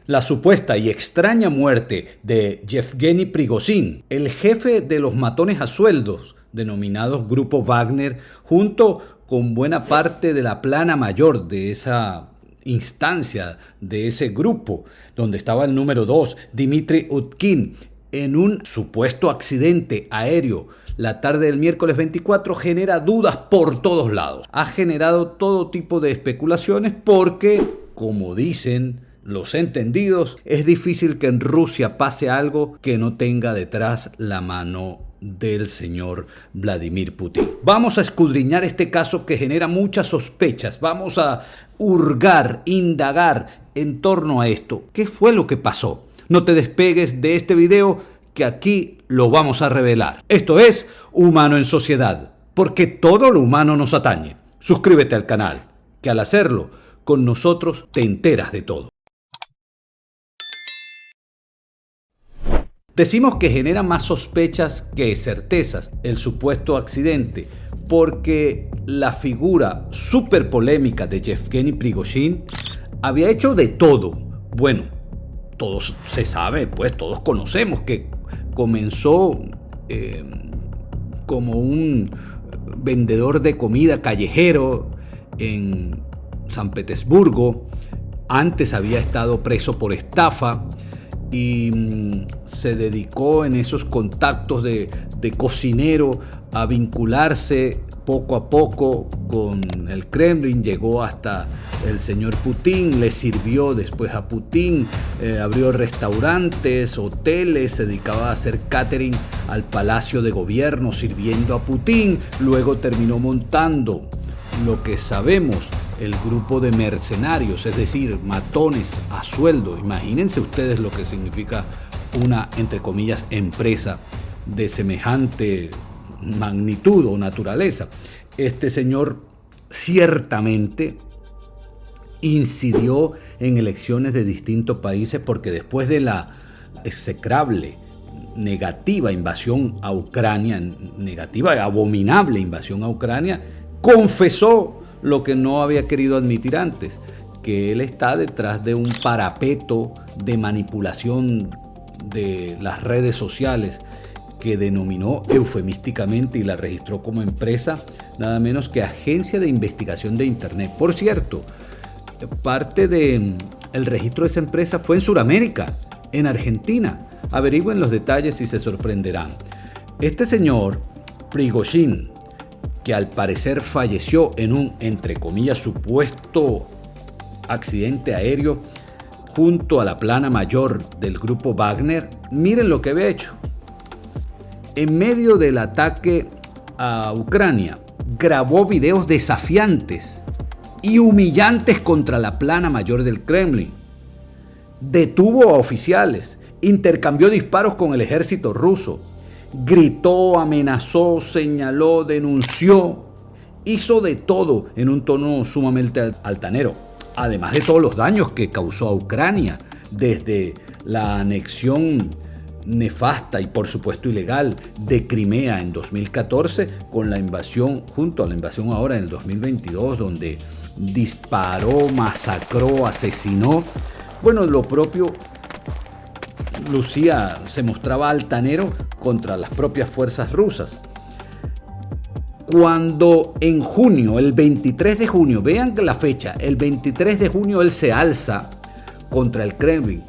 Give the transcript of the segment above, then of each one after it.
La supuesta y extraña muerte de Yevgeny Prigozhin, el jefe de los matones a sueldos, denominados Grupo Wagner, junto con buena parte de la plana mayor de esa instancia, de ese grupo, donde estaba el número 2, Dmitry Utkin, en un supuesto accidente aéreo la tarde del miércoles 24, genera dudas por todos lados. Ha generado todo tipo de especulaciones porque, como dicen los entendidos, es difícil que en Rusia pase algo que no tenga detrás la mano del señor Vladimir Putin. Vamos a escudriñar este caso que genera muchas sospechas. Vamos a hurgar, indagar en torno a esto. ¿Qué fue lo que pasó? No te despegues de este video que aquí lo vamos a revelar. Esto es Humano en Sociedad, porque todo lo humano nos atañe. Suscríbete al canal, que al hacerlo, con nosotros te enteras de todo. Decimos que genera más sospechas que certezas el supuesto accidente, porque la figura súper polémica de Yevgeny Prigozhin había hecho de todo. Bueno, todos se sabe, pues todos conocemos que comenzó como un vendedor de comida callejero en San Petersburgo. Antes había estado preso por estafa y se dedicó en esos contactos de cocinero a vincularse poco a poco con el Kremlin. Llegó hasta el señor Putin, le sirvió después a Putin, abrió restaurantes, hoteles, se dedicaba a hacer catering al Palacio de Gobierno sirviendo a Putin. Luego terminó montando lo que sabemos, el grupo de mercenarios, es decir, matones a sueldo. Imagínense ustedes lo que significa una, entre comillas, empresa de semejante magnitud o naturaleza. Este señor ciertamente incidió en elecciones de distintos países, porque después de la execrable, negativa invasión a Ucrania, negativa y abominable invasión a Ucrania, confesó lo que no había querido admitir antes, que él está detrás de un parapeto de manipulación de las redes sociales que denominó eufemísticamente y la registró como empresa nada menos que Agencia de Investigación de Internet. Por cierto, parte del registro de esa empresa fue en Sudamérica, en Argentina. Averigüen los detalles y se sorprenderán. Este señor Prigozhin, que al parecer falleció en un, entre comillas, supuesto accidente aéreo junto a la plana mayor del grupo Wagner, miren lo que había hecho. En medio del ataque a Ucrania, grabó videos desafiantes y humillantes contra la plana mayor del Kremlin. Detuvo a oficiales, intercambió disparos con el ejército ruso, gritó, amenazó, señaló, denunció, hizo de todo en un tono sumamente altanero, además de todos los daños que causó a Ucrania, desde la anexión nefasta y por supuesto ilegal de Crimea en 2014, con la invasión, junto a la invasión ahora en el 2022, donde disparó, masacró, asesinó. Bueno, lo propio lucía, se mostraba altanero contra las propias fuerzas rusas. Cuando en junio, el 23 de junio, vean la fecha, el 23 de junio él se alza contra el Kremlin,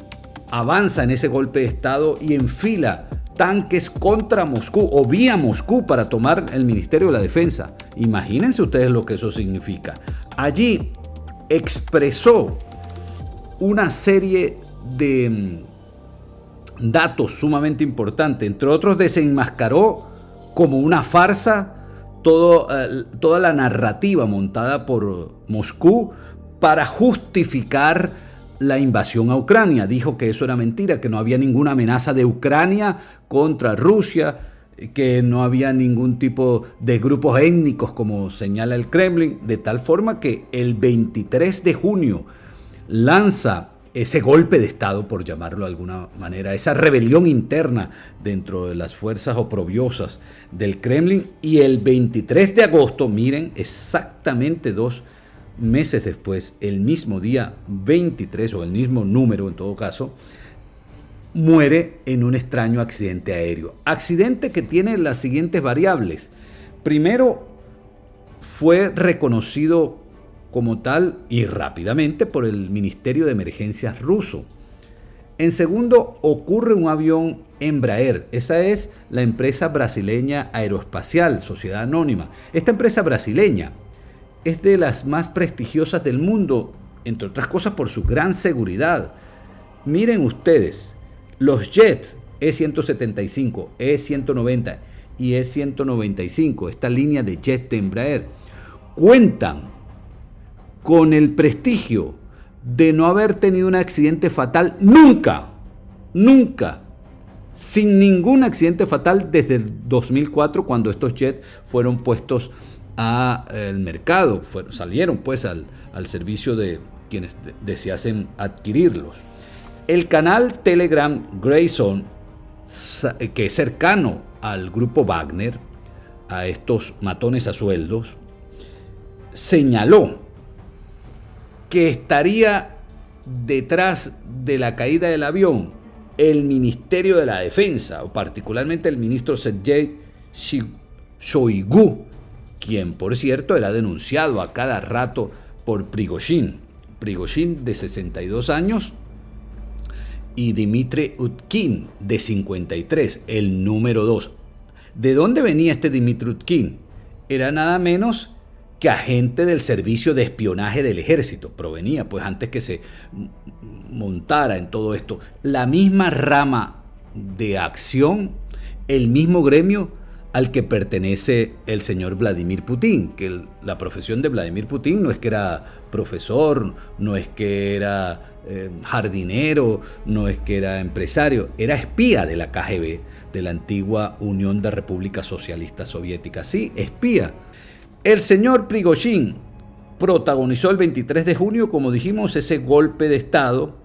avanza en ese golpe de estado y enfila tanques contra Moscú o vía Moscú para tomar el Ministerio de la Defensa. Imagínense ustedes lo que eso significa. Allí expresó una serie de datos sumamente importantes. Entre otros, desenmascaró como una farsa toda la narrativa montada por Moscú para justificar la invasión a Ucrania. Dijo que eso era mentira, que no había ninguna amenaza de Ucrania contra Rusia, que no había ningún tipo de grupos étnicos como señala el Kremlin, de tal forma que el 23 de junio lanza ese golpe de estado, por llamarlo de alguna manera, esa rebelión interna dentro de las fuerzas oprobiosas del Kremlin, y el 23 de agosto, miren, exactamente 2 meses después, el mismo día 23, o el mismo número en todo caso, muere en un extraño accidente aéreo. Accidente que tiene las siguientes variables. Primero, fue reconocido como tal y rápidamente por el Ministerio de Emergencias ruso. En segundo, ocurre un avión Embraer. Esa es la empresa brasileña aeroespacial, Sociedad Anónima. Esta empresa brasileña es de las más prestigiosas del mundo, entre otras cosas por su gran seguridad. Miren ustedes, los jets E-175, E-190 y E-195, esta línea de jets de Embraer, cuentan con el prestigio de no haber tenido un accidente fatal nunca, sin ningún accidente fatal desde el 2004, cuando estos jets fueron puestos al mercado, salieron pues al servicio de quienes deseasen adquirirlos. El canal Telegram Grayson, que es cercano al grupo Wagner, a estos matones a sueldos, señaló que estaría detrás de la caída del avión el Ministerio de la Defensa, o particularmente el ministro Sergei Shoigu, quien por cierto era denunciado a cada rato por Prigozhin, de 62 años, y Dmitry Utkin, de 53, el número 2. ¿De dónde venía este Dmitry Utkin? Era nada menos que agente del servicio de espionaje del ejército. Provenía, pues antes que se montara en todo esto, la misma rama de acción, el mismo gremio al que pertenece el señor Vladimir Putin, que la profesión de Vladimir Putin no es que era profesor, no es que era jardinero, no es que era empresario, era espía de la KGB, de la antigua Unión de Repúblicas Socialistas Soviéticas. Sí, espía. El señor Prigozhin protagonizó el 23 de junio, como dijimos, ese golpe de Estado.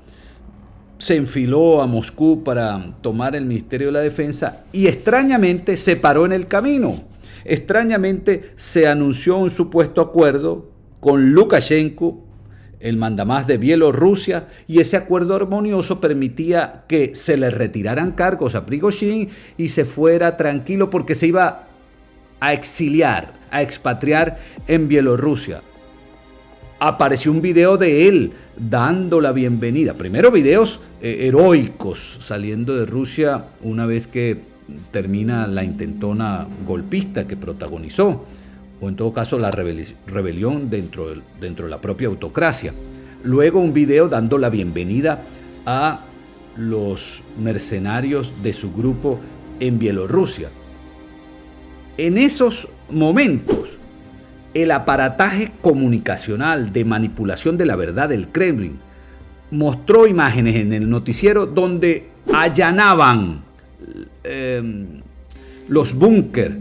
Se enfiló a Moscú para tomar el Ministerio de la Defensa y extrañamente se paró en el camino. Extrañamente se anunció un supuesto acuerdo con Lukashenko, el mandamás de Bielorrusia, y ese acuerdo armonioso permitía que se le retiraran cargos a Prigozhin y se fuera tranquilo porque se iba a exiliar, a expatriar en Bielorrusia. Apareció un video de él dando la bienvenida. Primero videos heroicos saliendo de Rusia una vez que termina la intentona golpista que protagonizó, o en todo caso la rebelión dentro de la propia autocracia. Luego un video dando la bienvenida a los mercenarios de su grupo en Bielorrusia. En esos momentos, el aparataje comunicacional de manipulación de la verdad del Kremlin mostró imágenes en el noticiero donde allanaban los búnker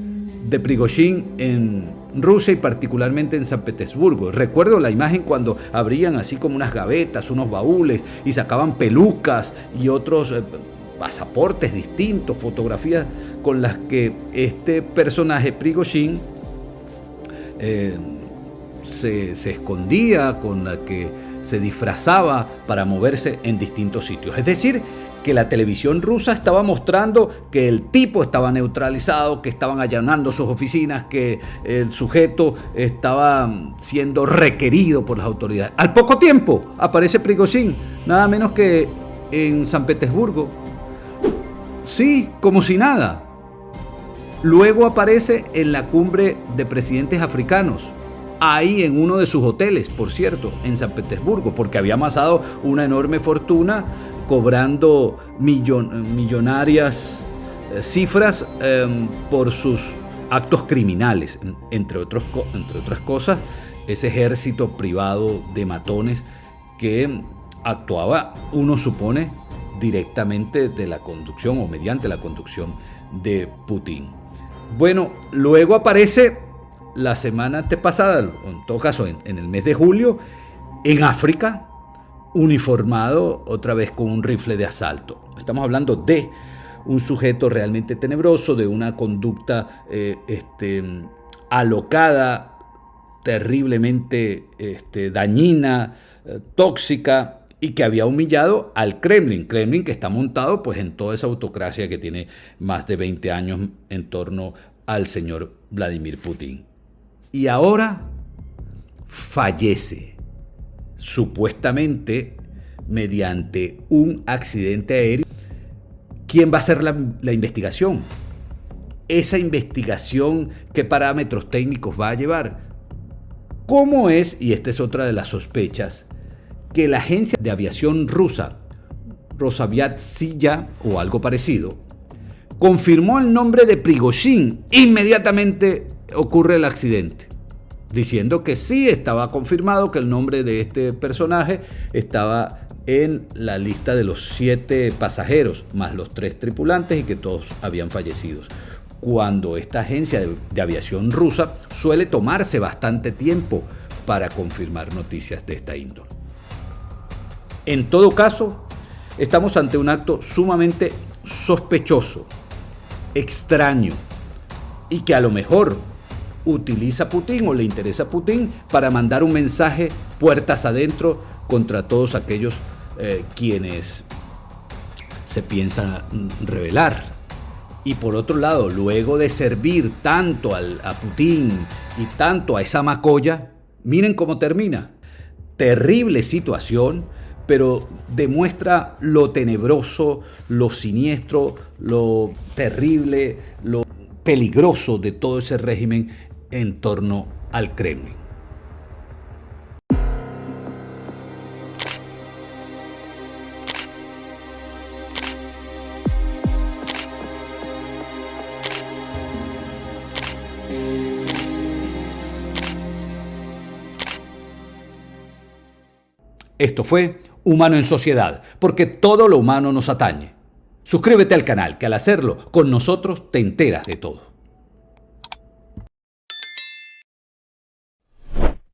de Prigozhin en Rusia y particularmente en San Petersburgo. Recuerdo la imagen cuando abrían así como unas gavetas, unos baúles y sacaban pelucas y otros pasaportes distintos, fotografías con las que este personaje Prigozhin se escondía, con la que se disfrazaba para moverse en distintos sitios. Es decir, que la televisión rusa estaba mostrando que el tipo estaba neutralizado, que estaban allanando sus oficinas, que el sujeto estaba siendo requerido por las autoridades. Al poco tiempo aparece Prigozhin, nada menos que en San Petersburgo. Sí, como si nada. Luego aparece en la cumbre de presidentes africanos, ahí en uno de sus hoteles, por cierto, en San Petersburgo, porque había amasado una enorme fortuna cobrando millonarias cifras por sus actos criminales, entre otras cosas, ese ejército privado de matones que actuaba, uno supone, directamente de la conducción o mediante la conducción de Putin. Bueno, luego aparece la semana antepasada, en todo caso en el mes de julio, en África, uniformado otra vez con un rifle de asalto. Estamos hablando de un sujeto realmente tenebroso, de una conducta alocada, terriblemente dañina, tóxica, y que había humillado al Kremlin. Kremlin que está montado pues en toda esa autocracia que tiene más de 20 años en torno al señor Vladimir Putin. Y ahora fallece, supuestamente mediante un accidente aéreo. ¿Quién va a hacer la investigación? Esa investigación, ¿qué parámetros técnicos va a llevar? ¿Cómo es, y esta es otra de las sospechas, que la agencia de aviación rusa, Rosaviatsia o algo parecido, confirmó el nombre de Prigozhin? Inmediatamente ocurre el accidente, diciendo que sí estaba confirmado que el nombre de este personaje estaba en la lista de los 7 pasajeros, más los 3 tripulantes, y que todos habían fallecido. Cuando esta agencia de aviación rusa suele tomarse bastante tiempo para confirmar noticias de esta índole. En todo caso, estamos ante un acto sumamente sospechoso, extraño, y que a lo mejor utiliza Putin o le interesa a Putin para mandar un mensaje puertas adentro contra todos aquellos quienes se piensan rebelar. Y por otro lado, luego de servir tanto a Putin y tanto a esa macolla, miren cómo termina. Terrible situación, pero demuestra lo tenebroso, lo siniestro, lo terrible, lo peligroso de todo ese régimen en torno al Kremlin. Esto fue Humano en Sociedad, porque todo lo humano nos atañe. Suscríbete al canal, que al hacerlo con nosotros te enteras de todo.